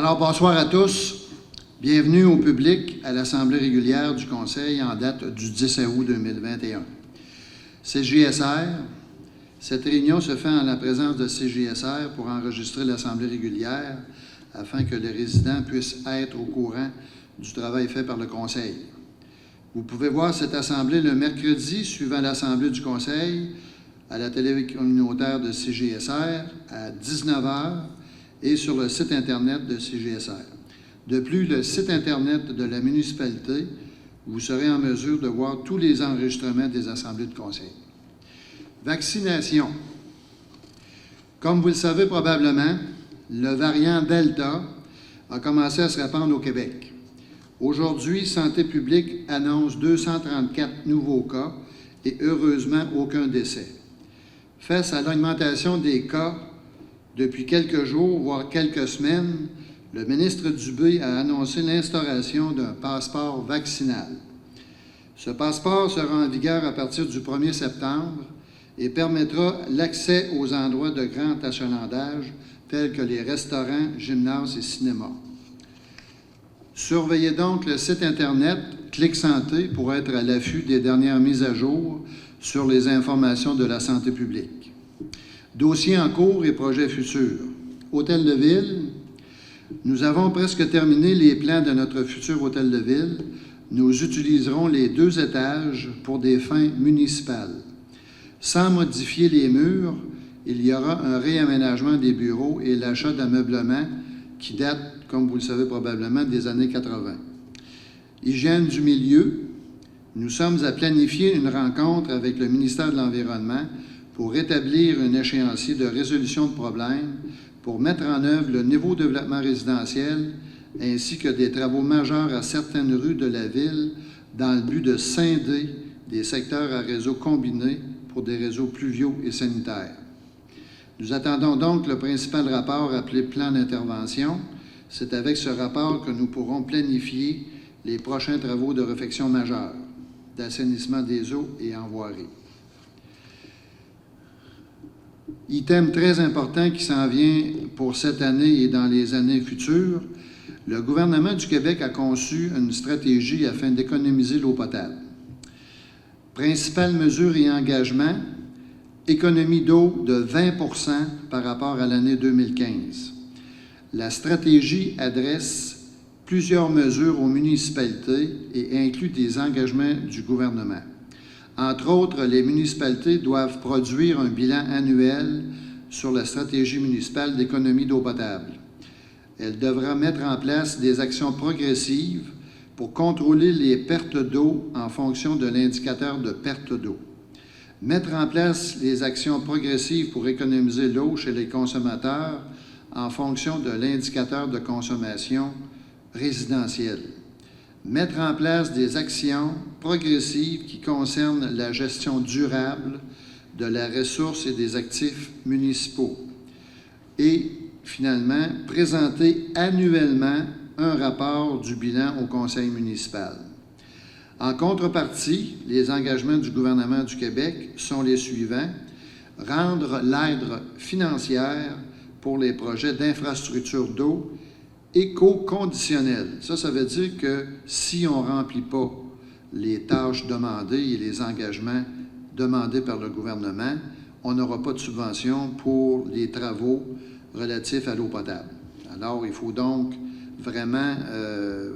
Alors, bonsoir à tous. Bienvenue au public à l'Assemblée régulière du Conseil en date du 10 août 2021. CJSR, cette réunion se fait en la présence de CJSR pour enregistrer l'Assemblée régulière afin que les résidents puissent être au courant du travail fait par le Conseil. Vous pouvez voir cette Assemblée le mercredi suivant l'Assemblée du Conseil à la télé communautaire de CJSR à 19h et sur le site Internet de CJSR. De plus, le site Internet de la municipalité, vous serez en mesure de voir tous les enregistrements des assemblées de conseil. Vaccination. Comme vous le savez probablement, le variant Delta a commencé à se répandre au Québec. Aujourd'hui, Santé publique annonce 234 nouveaux cas et heureusement aucun décès. Face à l'augmentation des cas depuis quelques jours, voire quelques semaines, le ministre Dubé a annoncé l'instauration d'un passeport vaccinal. Ce passeport sera en vigueur à partir du 1er septembre et permettra l'accès aux endroits de grand achalandage tels que les restaurants, gymnases et cinémas. Surveillez donc le site Internet Clic Santé pour être à l'affût des dernières mises à jour sur les informations de la santé publique. Dossiers en cours et projets futurs. Hôtel de Ville. Nous avons presque terminé les plans de notre futur hôtel de ville. Nous utiliserons les 2 étages pour des fins municipales. Sans modifier les murs, il y aura un réaménagement des bureaux et l'achat d'ameublement qui date, comme vous le savez probablement, des années 80. Hygiène du milieu. Nous sommes à planifier une rencontre avec le ministère de l'Environnement pour établir un échéancier de résolution de problèmes pour mettre en œuvre le nouveau développement résidentiel ainsi que des travaux majeurs à certaines rues de la ville dans le but de scinder des secteurs à réseau combiné pour des réseaux pluviaux et sanitaires. Nous attendons donc le principal rapport appelé plan d'intervention. C'est avec ce rapport que nous pourrons planifier les prochains travaux de réfection majeure, d'assainissement des eaux et en voirie. Item très important qui s'en vient pour cette année et dans les années futures, le gouvernement du Québec a conçu une stratégie afin d'économiser l'eau potable. Principales mesures et engagements, économie d'eau de 20 % par rapport à l'année 2015. La stratégie adresse plusieurs mesures aux municipalités et inclut des engagements du gouvernement. Entre autres, les municipalités doivent produire un bilan annuel sur la stratégie municipale d'économie d'eau potable. Elle devra mettre en place des actions progressives pour contrôler les pertes d'eau en fonction de l'indicateur de perte d'eau. Mettre en place les actions progressives pour économiser l'eau chez les consommateurs en fonction de l'indicateur de consommation résidentielle. Mettre en place des actions progressives qui concernent la gestion durable de la ressource et des actifs municipaux. Et, finalement, présenter annuellement un rapport du bilan au conseil municipal. En contrepartie, les engagements du gouvernement du Québec sont les suivants. Rendre l'aide financière pour les projets d'infrastructure d'eau éco-conditionnels. Ça veut dire que si on ne remplit pas les tâches demandées et les engagements demandés par le gouvernement, on n'aura pas de subvention pour les travaux relatifs à l'eau potable. Alors, il faut donc vraiment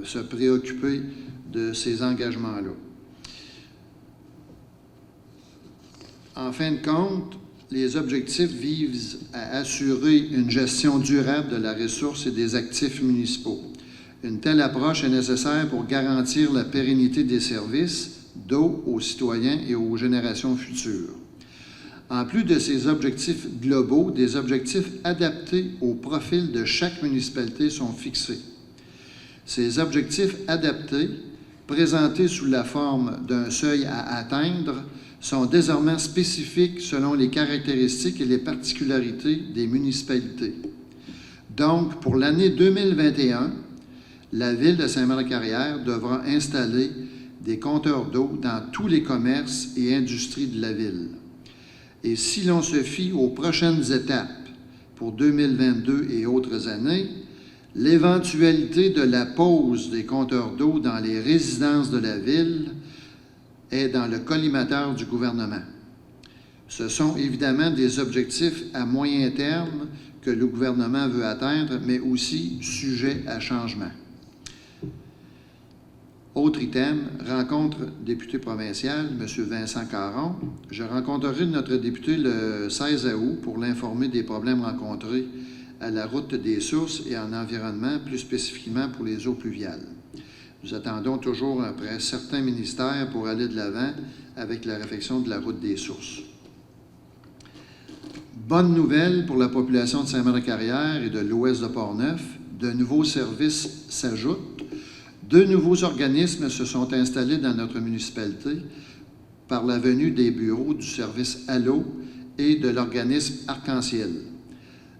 se préoccuper de ces engagements-là. En fin de compte, les objectifs visent à assurer une gestion durable de la ressource et des actifs municipaux. Une telle approche est nécessaire pour garantir la pérennité des services d'eau aux citoyens et aux générations futures. En plus de ces objectifs globaux, des objectifs adaptés au profil de chaque municipalité sont fixés. Ces objectifs adaptés, présentés sous la forme d'un seuil à atteindre, sont désormais spécifiques selon les caractéristiques et les particularités des municipalités. Donc, pour l'année 2021, la Ville de Saint-Marc-Carrière devra installer des compteurs d'eau dans tous les commerces et industries de la Ville. Et si l'on se fie aux prochaines étapes pour 2022 et autres années, L'éventualité de la pose des compteurs d'eau dans les résidences de la Ville est dans le collimateur du gouvernement. Ce sont évidemment des objectifs à moyen terme que le gouvernement veut atteindre, mais aussi sujets à changement. Autre item, rencontre député provincial, M. Vincent Caron. Je rencontrerai notre député le 16 août pour l'informer des problèmes rencontrés à la route des sources et en environnement, plus spécifiquement pour les eaux pluviales. Nous attendons toujours après certains ministères pour aller de l'avant avec la réfection de la route des sources. Bonne nouvelle pour la population de Saint-Marc-Carrière et de l'ouest de Portneuf, de nouveaux services s'ajoutent. 2 nouveaux organismes se sont installés dans notre municipalité par la venue des bureaux du service Allo et de l'organisme Arc-en-Ciel.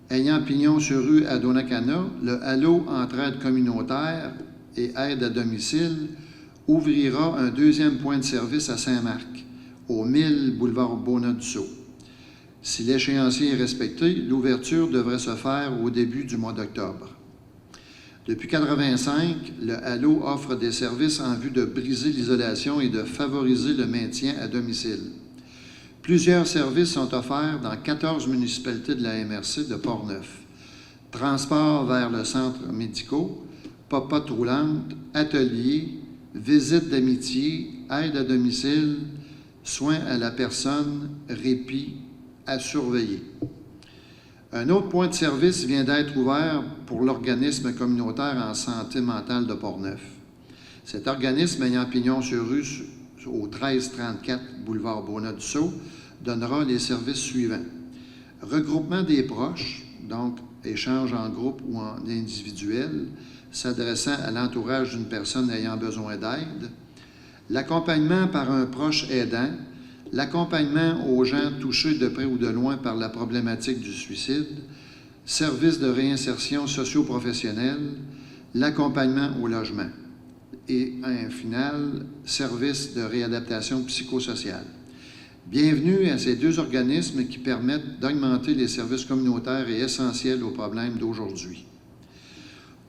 Ayant pignon sur rue à Donnacana, le Allo Entraide communautaire et aide à domicile ouvrira un 2e point de service à Saint-Marc, au 1000 boulevard Bonat-Dussault. Si l'échéancier est respecté, l'ouverture devrait se faire au début du mois d'octobre. Depuis 1985, le Allo offre des services en vue de briser l'isolation et de favoriser le maintien à domicile. Plusieurs services sont offerts dans 14 municipalités de la MRC de Portneuf. Transport vers le centre médical, popote roulante, atelier, visite d'amitié, aide à domicile, soins à la personne, répit à surveiller. Un autre point de service vient d'être ouvert pour l'organisme communautaire en santé mentale de Portneuf. Cet organisme, ayant pignon sur rue au 1334 boulevard Bonat-Dussault, donnera les services suivants. Regroupement des proches, donc échange en groupe ou en individuel, s'adressant à l'entourage d'une personne ayant besoin d'aide. L'accompagnement par un proche aidant, l'accompagnement aux gens touchés de près ou de loin par la problématique du suicide, services de réinsertion socio-professionnelle, l'accompagnement au logement et, en final, services de réadaptation psychosociale. Bienvenue à ces 2 organismes qui permettent d'augmenter les services communautaires et essentiels aux problèmes d'aujourd'hui.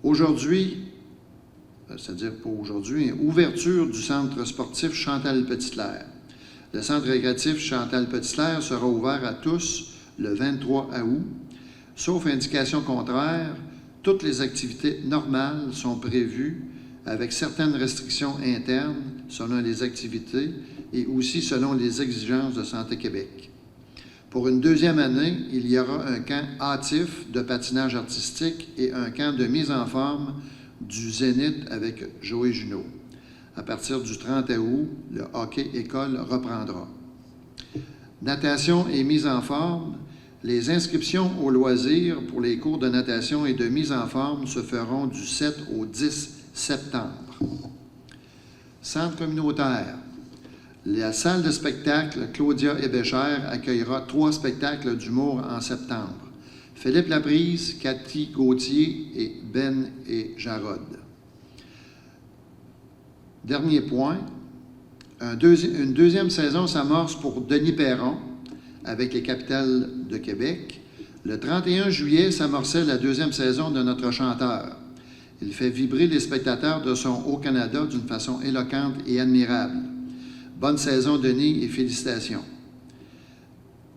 Aujourd'hui, c'est-à-dire pour aujourd'hui, ouverture du centre sportif Chantal Petitclerc. Le centre récréatif Chantal Petitclerc sera ouvert à tous le 23 août. Sauf indication contraire, toutes les activités normales sont prévues avec certaines restrictions internes selon les activités et aussi selon les exigences de Santé Québec. Pour une 2e année, il y aura un camp hâtif de patinage artistique et un camp de mise en forme du Zénith avec Joey Junot. À partir du 30 août, le hockey école reprendra. Natation et mise en forme. Les inscriptions aux loisirs pour les cours de natation et de mise en forme se feront du 7 au 10 septembre. Centre communautaire. La salle de spectacle Claudia Hébécher accueillera 3 spectacles d'humour en septembre. Philippe Laprise, Cathy Gauthier et Ben et Jarod. Dernier point, une 2e saison s'amorce pour Denis Perron avec les Capitales de Québec. Le 31 juillet s'amorçait la 2e saison de Notre chanteur. Il fait vibrer les spectateurs de son Haut-Canada d'une façon éloquente et admirable. Bonne saison, Denis, et félicitations.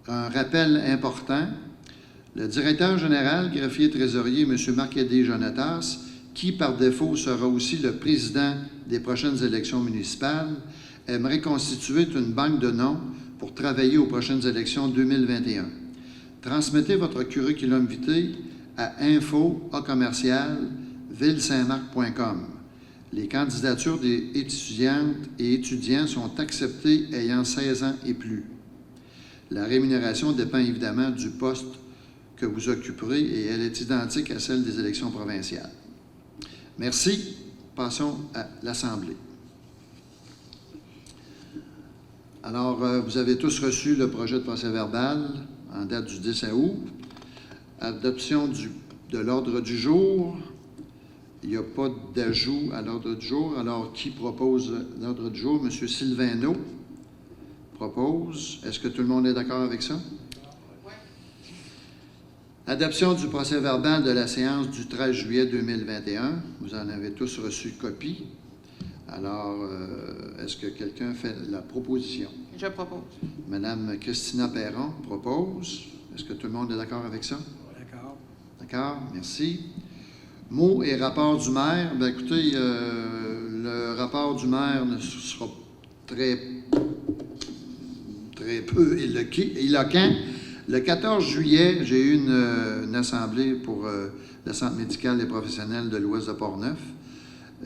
Un rappel important, le directeur général, greffier et trésorier, M. Marc-Édé Jonatas, qui, par défaut, sera aussi le président des prochaines élections municipales, aimerait constituer une banque de noms pour travailler aux prochaines élections 2021. Transmettez votre curriculum vitae à info@ville-saint-marc.com. Les candidatures des étudiantes et étudiants sont acceptées ayant 16 ans et plus. La rémunération dépend évidemment du poste que vous occuperez et elle est identique à celle des élections provinciales. Merci. Passons à l'Assemblée. Alors, vous avez tous reçu le projet de procès-verbal en date du 10 août. Adoption de l'ordre du jour. Il n'y a pas d'ajout à l'ordre du jour. Alors, qui propose l'ordre du jour? M. Sylvain propose. Est-ce que tout le monde est d'accord avec ça? Oui. Adoption du procès-verbal de la séance du 13 juillet 2021. Vous en avez tous reçu copie. Alors, est-ce que quelqu'un fait la proposition? Je propose. Madame Christina Perron propose. Est-ce que tout le monde est d'accord avec ça? D'accord. D'accord, merci. Mots et rapport du maire. Bien, écoutez, le rapport du maire ne sera très peu éloquent. Le 14 juillet, j'ai eu une assemblée pour le Centre médical des professionnels de l'Ouest de Portneuf.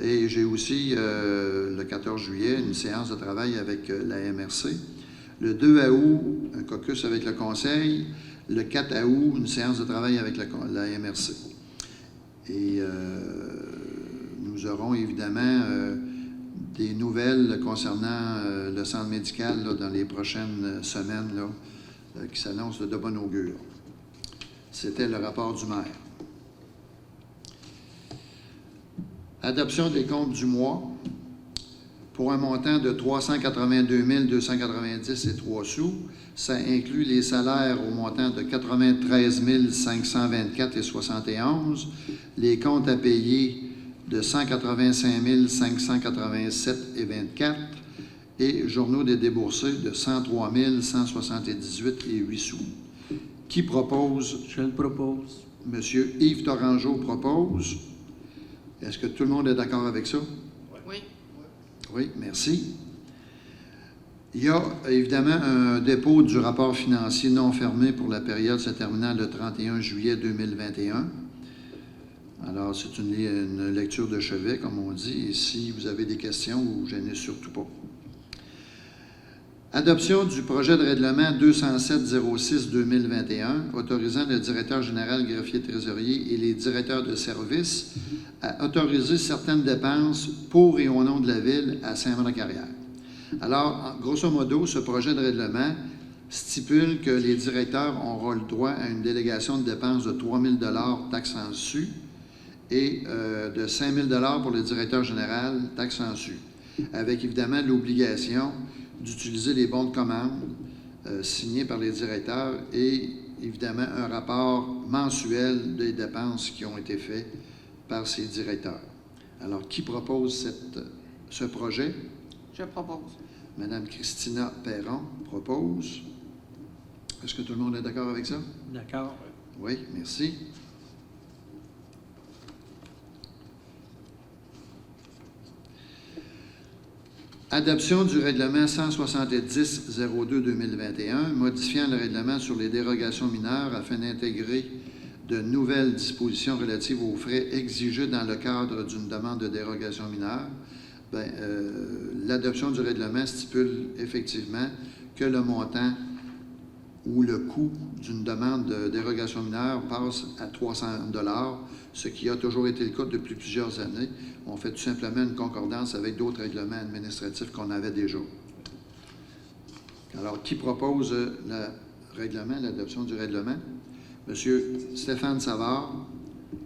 Et j'ai aussi, le 14 juillet, une séance de travail avec la MRC. Le 2 août, un caucus avec le conseil. Le 4 août, une séance de travail avec la MRC. Et nous aurons évidemment des nouvelles concernant le centre médical là, dans les prochaines semaines là, qui s'annoncent de bon augure. C'était le rapport du maire. Adoption des comptes du mois pour un montant de 382 290 et 3 sous. Ça inclut les salaires au montant de 93 524 et 71, les comptes à payer de 185 587 et 24 et journaux des déboursés de 103 178 et 8 sous. Qui propose? Je le propose. Monsieur Yves Torangeau propose. Est-ce que tout le monde est d'accord avec ça? Oui. Oui, merci. Il y a évidemment un dépôt du rapport financier non fermé pour la période se terminant le 31 juillet 2021. Alors, c'est une lecture de chevet, comme on dit, et si vous avez des questions, vous ne gênez surtout pas. Adoption du projet de règlement 207-06-2021, autorisant le directeur général, greffier trésorier et les directeurs de services à autoriser certaines dépenses pour et au nom de la Ville à Saint-Marc-Carrière. Alors, grosso modo, ce projet de règlement stipule que les directeurs auront le droit à une délégation de dépenses de 3 000 taxes en su et de 5 000 pour le directeur général, taxes en su, avec évidemment l'obligation d'utiliser les bons de commande signés par les directeurs et évidemment un rapport mensuel des dépenses qui ont été faites par ces directeurs. Alors, qui propose ce projet? Je propose. Madame Christina Perron propose. Est-ce que tout le monde est d'accord avec ça? D'accord. Oui, merci. Adoption du règlement 170-02-2021, modifiant le règlement sur les dérogations mineures afin d'intégrer de nouvelles dispositions relatives aux frais exigés dans le cadre d'une demande de dérogation mineure. L'adoption du règlement stipule effectivement que le montant ou le coût d'une demande de dérogation mineure passe à 300 $, ce qui a toujours été le cas depuis plusieurs années. On fait tout simplement une concordance avec d'autres règlements administratifs qu'on avait déjà. Alors, qui propose l'adoption du règlement? Monsieur Stéphane Savard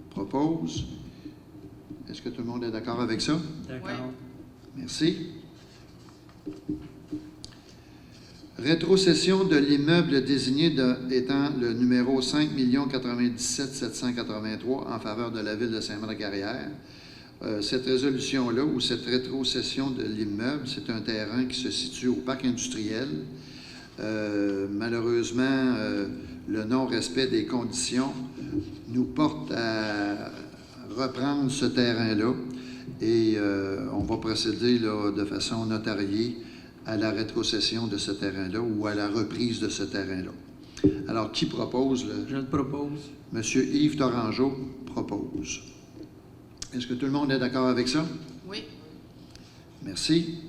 propose. Est-ce que tout le monde est d'accord avec ça? D'accord. Oui. Merci. Rétrocession de l'immeuble désigné étant le numéro 5 97 783 en faveur de la Ville de Saint-Marc-Carrière. Cette résolution-là, ou cette rétrocession de l'immeuble, c'est un terrain qui se situe au parc industriel. Malheureusement, le non-respect des conditions nous porte à reprendre ce terrain-là et on va procéder là, de façon notariée à la rétrocession de ce terrain-là ou à la reprise de ce terrain-là. Alors, qui propose? Je le propose. Monsieur Yves Torangeau propose. Est-ce que tout le monde est d'accord avec ça? Oui. Merci.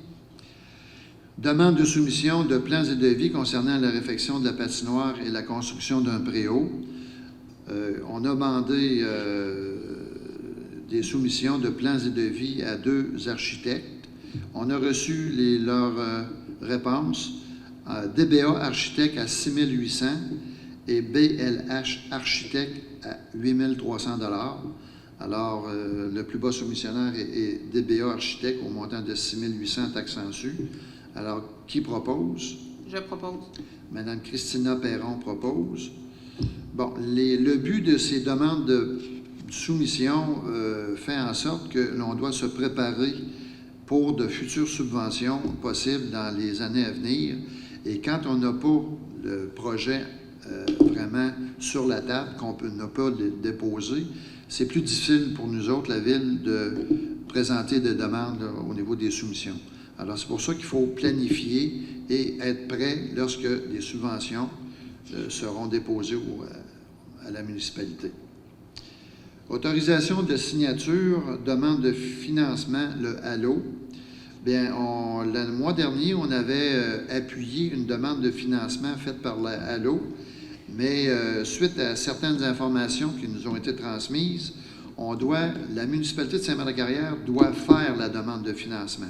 Demande de soumission de plans et devis concernant la réfection de la patinoire et la construction d'un préau. On a demandé des soumissions de plans et devis à 2 architectes. On a reçu leurs réponses. DBA Architecte à 6 800 et BLH Architecte à 8 300 $. Alors, le plus bas soumissionnaire est DBA Architecte au montant de 6 800 taxes en su. Alors, qui propose? Je propose. Madame Christina Perron propose. Bon, le but de ces demandes de soumission fait en sorte que l'on doit se préparer pour de futures subventions possibles dans les années à venir. Et quand on n'a pas le projet vraiment sur la table, qu'on n'a pas le déposer, c'est plus difficile pour nous autres, la Ville, de présenter des demandes là, au niveau des soumissions. Alors, c'est pour ça qu'il faut planifier et être prêt lorsque les subventions seront déposées à la municipalité. Autorisation de signature, demande de financement, le HALO. Bien, le mois dernier, on avait appuyé une demande de financement faite par la HALO, mais suite à certaines informations qui nous ont été transmises, la municipalité de Saint-Marc-de-Carrière doit faire la demande de financement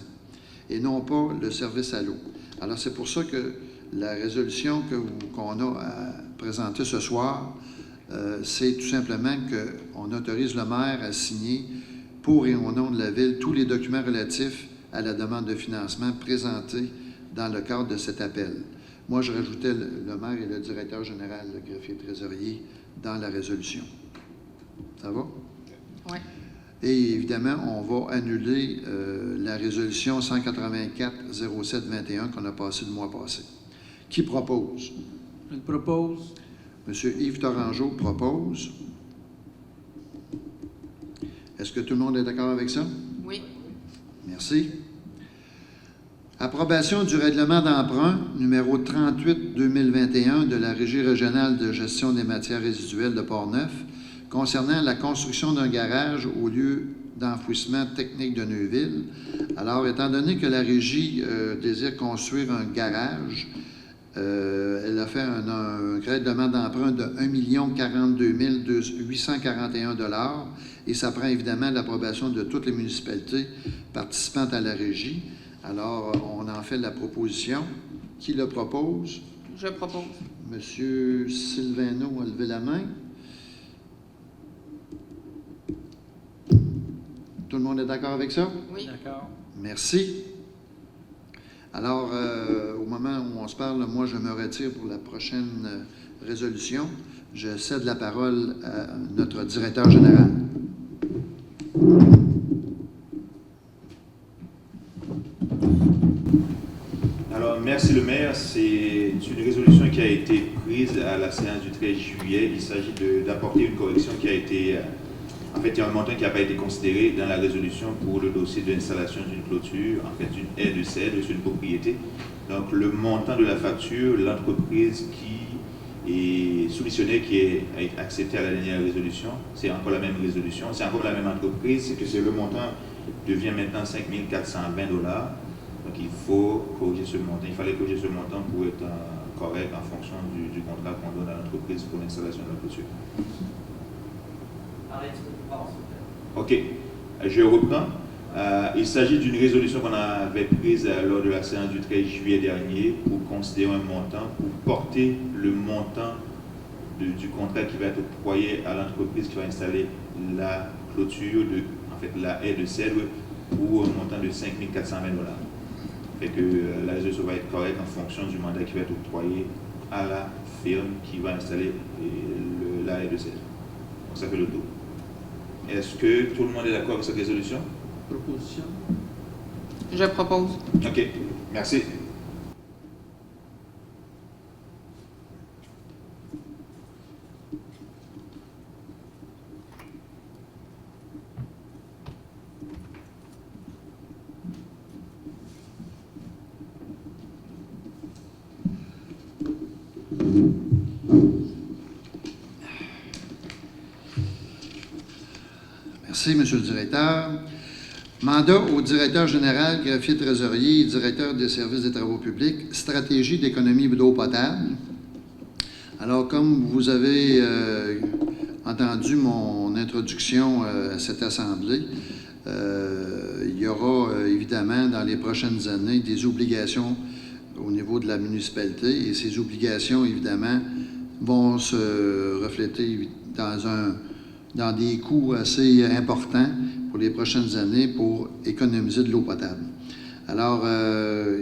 et non pas le service HALO. Alors, c'est pour ça que la résolution qu'on a à présenter ce soir, c'est tout simplement qu'on autorise le maire à signer pour et au nom de la Ville tous les documents relatifs à la demande de financement présentée dans le cadre de cet appel. Moi, je rajoutais le maire et le directeur général, le greffier trésorier, dans la résolution. Ça va? Oui. Et évidemment, on va annuler la résolution 184-07-21 qu'on a passée le mois passé. Qui propose? Je le propose. M. Yves Tourangeau propose. Est-ce que tout le monde est d'accord avec ça? Oui. Merci. Approbation du règlement d'emprunt numéro 38-2021 de la Régie régionale de gestion des matières résiduelles de Portneuf concernant la construction d'un garage au lieu d'enfouissement technique de Neuville. Alors, étant donné que la Régie désire construire un garage, elle a fait un crédit de demande d'emprunt de 1 042 841 $ et ça prend évidemment l'approbation de toutes les municipalités participantes à la Régie. Alors, on en fait la proposition. Qui le propose? Je propose. Monsieur Sylvano a levé la main. Tout le monde est d'accord avec ça? Oui. D'accord. Merci. Alors, au moment où on se parle, moi, je me retire pour la prochaine résolution. Je cède la parole à notre directeur général. Alors, merci le maire. C'est une résolution qui a été prise à la séance du 13 juillet. Il s'agit d'apporter une correction qui a été... En fait, il y a un montant qui n'a pas été considéré dans la résolution pour le dossier de l'installation d'une clôture, en fait, une aire de cèdre sur une propriété. Donc, le montant de la facture, l'entreprise qui est soumissionnée, qui est acceptée à la dernière résolution, c'est encore la même résolution, c'est encore la même entreprise, c'est que le montant devient maintenant 5 420 $. Donc, il faut corriger ce montant. Il fallait corriger ce montant pour être correct en fonction du contrat qu'on donne à l'entreprise pour l'installation de la clôture. OK. Je reprends. Il s'agit d'une résolution qu'on avait prise lors de la séance du 13 juillet dernier pour considérer un montant, pour porter le montant du contrat qui va être octroyé à l'entreprise qui va installer la clôture, en fait la haie de cèdre, pour un montant de 5 420 $. Fait que la résolution va être correcte en fonction du mandat qui va être octroyé à la firme qui va installer la haie de cèdre. Donc ça fait le tour. Est-ce que tout le monde est d'accord avec cette résolution? Proposition. Je propose. OK. Merci. Merci, M. le directeur. Mandat au directeur général, greffier trésorier et directeur des services des travaux publics, stratégie d'économie d'eau potable. Alors, comme vous avez entendu mon introduction à cette assemblée, il y aura évidemment dans les prochaines années des obligations au niveau de la municipalité et ces obligations, évidemment, vont se refléter dans des coûts assez importants pour les prochaines années pour économiser de l'eau potable. Alors,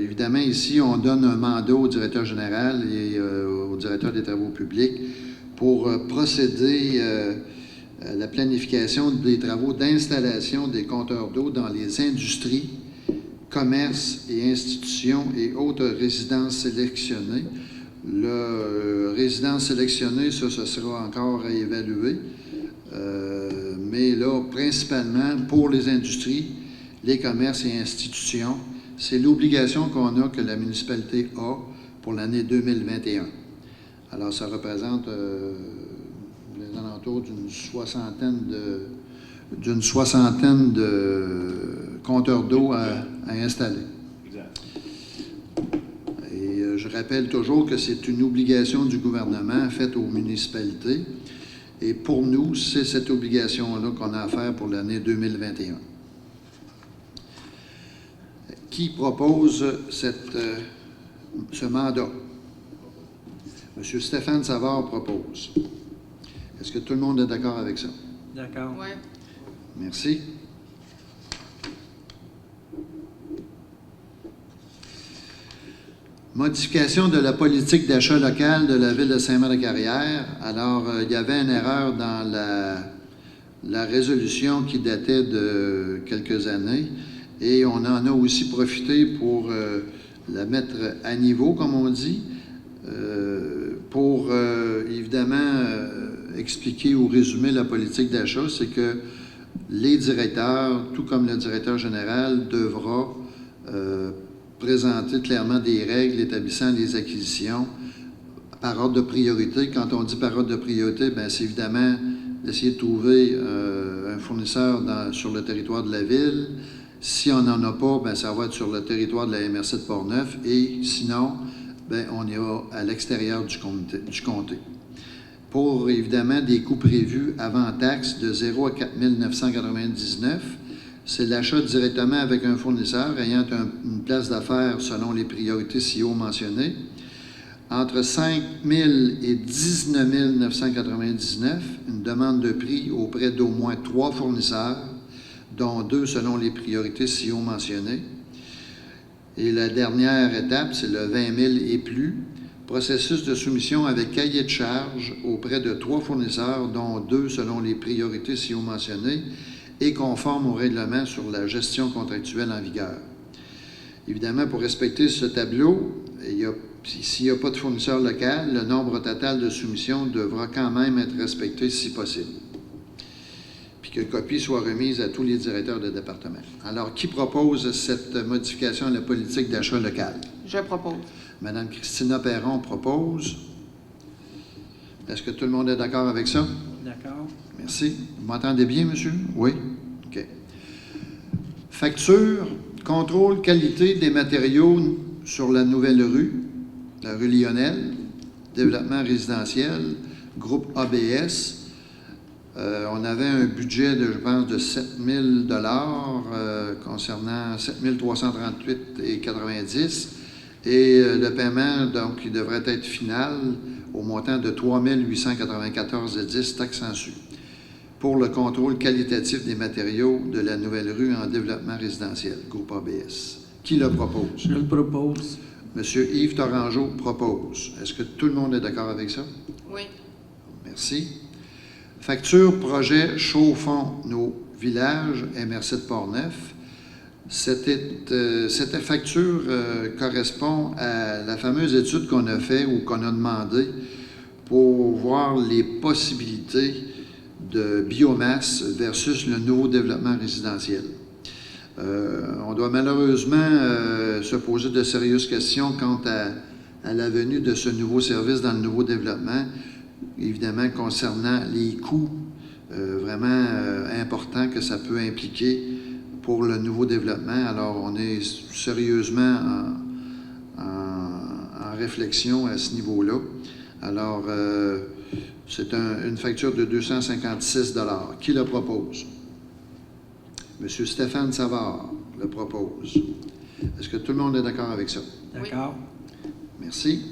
évidemment, ici, on donne un mandat au directeur général et au directeur des travaux publics pour procéder à la planification des travaux d'installation des compteurs d'eau dans les industries, commerces et institutions et autres résidences sélectionnées. Le résidence sélectionnée, ça sera encore à évaluer. Mais là, principalement pour les industries, les commerces et institutions, c'est l'obligation qu'on a, que la municipalité a pour l'année 2021. Alors, ça représente les alentours d'une soixantaine de compteurs d'eau à installer. Exact. Et je rappelle toujours que c'est une obligation du gouvernement faite aux municipalités. Et pour nous, c'est cette obligation-là qu'on a à faire pour l'année 2021. Qui propose ce mandat? M. Stéphane Savard propose. Est-ce que tout le monde est d'accord avec ça? D'accord. Oui. Merci. Modification de la politique d'achat local de la ville de Saint-Marc-de-Carrière. Alors, il y avait une erreur dans la résolution qui datait de quelques années et on en a aussi profité pour la mettre à niveau, comme on dit, pour évidemment expliquer ou résumer la politique d'achat. C'est que les directeurs, tout comme le directeur général, devra présenter clairement des règles établissant les acquisitions par ordre de priorité. Quand on dit par ordre de priorité, bien, c'est évidemment d'essayer de trouver un fournisseur sur le territoire de la ville. Si on n'en a pas, bien, ça va être sur le territoire de la MRC de Portneuf. Et sinon, bien, on ira à l'extérieur du comté. Pour, évidemment, des coûts prévus avant taxe de 0 à 4 999, c'est l'achat directement avec un fournisseur ayant une place d'affaires selon les priorités si haut mentionnées. Entre 5 000 et 19 999, une demande de prix auprès d'au moins 3 fournisseurs, dont 2 selon les priorités si haut mentionnées. Et la dernière étape, c'est le 20 000 et plus. Processus de soumission avec cahier de charge auprès de 3 fournisseurs, dont 2 selon les priorités si haut mentionnées, et conforme au règlement sur la gestion contractuelle en vigueur. Évidemment, pour respecter ce tableau, s'il n'y a pas de fournisseur local, le nombre total de soumissions devra quand même être respecté si possible. Puis que copie soit remise à tous les directeurs de département. Alors, qui propose cette modification à la politique d'achat local? Je propose. Madame Christina Perron propose. Est-ce que tout le monde est d'accord avec ça? D'accord. Merci. Vous m'entendez bien, monsieur? Oui? OK. Facture, contrôle qualité des matériaux sur la nouvelle rue, la rue Lionel, développement résidentiel, groupe ABS. On avait un budget, je pense, de 7 000 concernant 7 338,90 et le paiement, donc, il devrait être final au montant de 3 894,10 taxes en su pour le contrôle qualitatif des matériaux de la nouvelle rue en développement résidentiel, groupe ABS. Qui le propose? Je le propose. Monsieur Yves Torangeau propose. Est-ce que tout le monde est d'accord avec ça? Oui. Merci. Facture projet chauffons nos villages, MRC de Portneuf. Cette facture correspond à la fameuse étude qu'on a faite ou qu'on a demandé pour voir les possibilités de biomasse versus le nouveau développement résidentiel. On doit malheureusement se poser de sérieuses questions quant à la venue de ce nouveau service dans le nouveau développement, évidemment concernant les coûts vraiment importants que ça peut impliquer pour le nouveau développement. Alors, on est sérieusement en réflexion à ce niveau-là. Alors, c'est une facture de 256 $. Qui le propose? Monsieur Stéphane Savard le propose. Est-ce que tout le monde est d'accord avec ça? D'accord. Merci.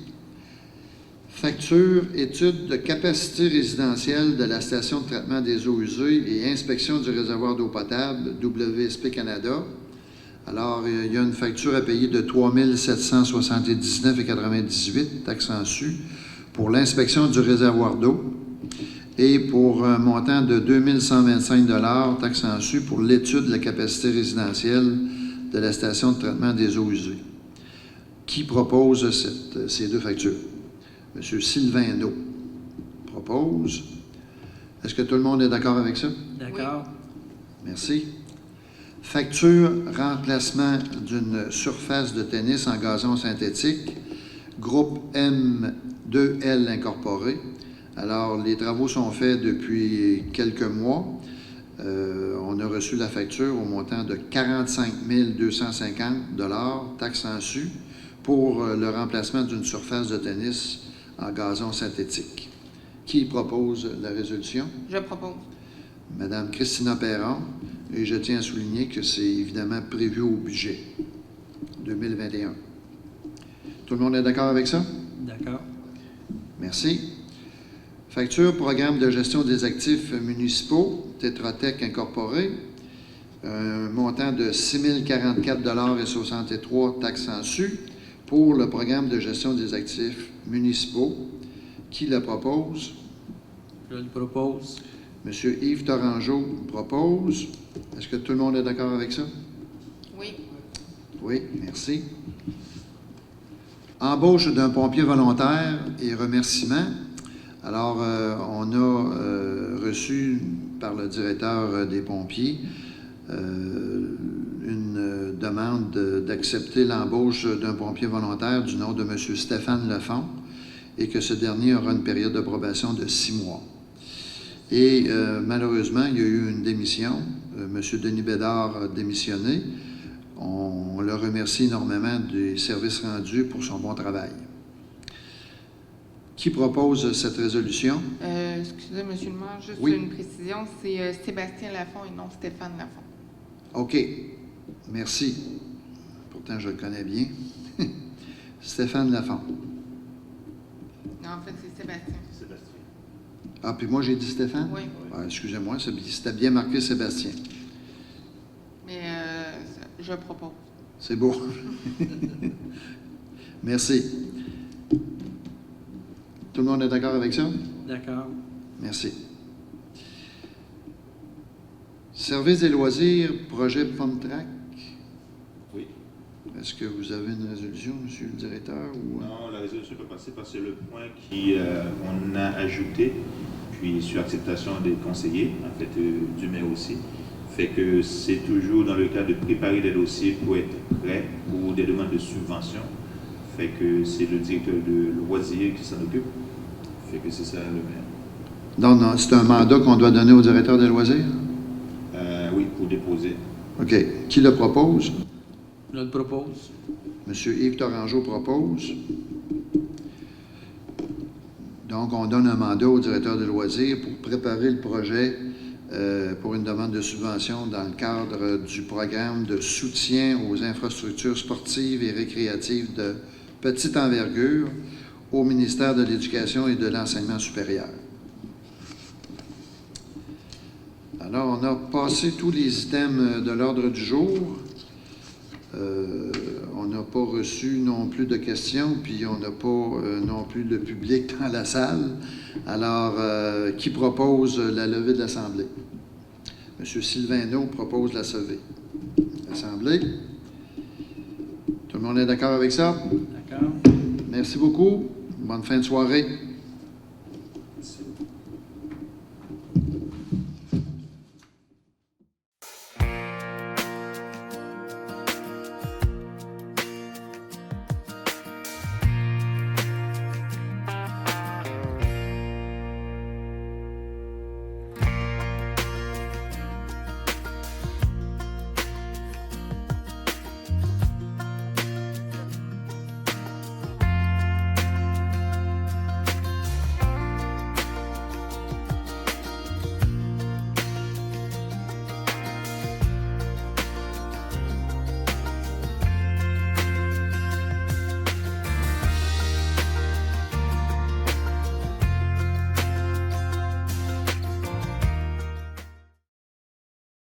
Facture, étude de capacité résidentielle de la station de traitement des eaux usées et inspection du réservoir d'eau potable, WSP Canada. Alors, il y a une facture à payer de 3 779,98 taxes en su pour l'inspection du réservoir d'eau et pour un montant de 2125 $ taxe en su pour l'étude de la capacité résidentielle de la station de traitement des eaux usées. Qui propose ces deux factures? M. Sylvain Naud propose. Est-ce que tout le monde est d'accord avec ça? D'accord. Merci. Facture remplacement d'une surface de tennis en gazon synthétique, groupe M2L Incorporé. Alors, les travaux sont faits depuis quelques mois. On a reçu la facture au montant de 45 250 $, taxe en su, pour le remplacement d'une surface de tennis en gazon synthétique. Qui propose la résolution? Je propose. Madame Christina Perron, et je tiens à souligner que c'est évidemment prévu au budget 2021. Tout le monde est d'accord avec ça? D'accord. Merci. Facture programme de gestion des actifs municipaux, Tétratec Incorporé, un montant de 6 044,63 $ taxes en su pour le programme de gestion des actifs municipaux. Qui le propose? Je le propose. Monsieur Yves Torangeau propose. Est-ce que tout le monde est d'accord avec ça? Oui. Oui, merci. Embauche d'un pompier volontaire et remerciements. Alors, on a reçu par le directeur des pompiers une demande d'accepter l'embauche d'un pompier volontaire du nom de M. Stéphane Lefond et que ce dernier aura une période de probation de 6 mois. Et malheureusement, il y a eu une démission. M. Denis Bédard a démissionné. On le remercie énormément des services rendus pour son bon travail. Qui propose cette résolution? Excusez, M. le maire, juste Oui. une précision. C'est Sébastien Lafont et non Stéphane Lafont. OK. Merci. Pourtant, je le connais bien. Stéphane Lafont. Non, en fait, c'est Sébastien. Sébastien. Ah, puis moi, j'ai dit Stéphane? Oui. Ah, excusez-moi, c'était bien marqué Sébastien. Mais je propose. C'est beau. Merci. Tout le monde est d'accord avec ça? D'accord. Merci. Service des loisirs, projet Pomtrac. Oui. Est-ce que vous avez une résolution, monsieur le directeur? Ou... Non, la résolution peut passer parce que le point qu'on a ajouté, puis sur acceptation des conseillers, en fait, du maire aussi, fait que c'est toujours dans le cas de préparer des dossiers pour être prêt pour des demandes de subvention. Fait que c'est le directeur de loisirs qui s'en occupe. Fait que c'est ça le maire. Donc, non, c'est un mandat qu'on doit donner au directeur des loisirs? Oui, pour déposer. OK. Qui le propose? Je le propose. Monsieur Yves Torangeau propose. Donc, on donne un mandat au directeur des loisirs pour préparer le projet pour une demande de subvention dans le cadre du programme de soutien aux infrastructures sportives et récréatives de petite envergure au ministère de l'Éducation et de l'Enseignement supérieur. Alors, on a passé tous les items de l'ordre du jour. On n'a pas reçu non plus de questions, puis on n'a pas non plus le public dans la salle. Alors, qui propose la levée de l'Assemblée? M. Sylvain Naud propose la levée. L'Assemblée. Tout le monde est d'accord avec ça? D'accord. Merci beaucoup. Bonne fin de soirée.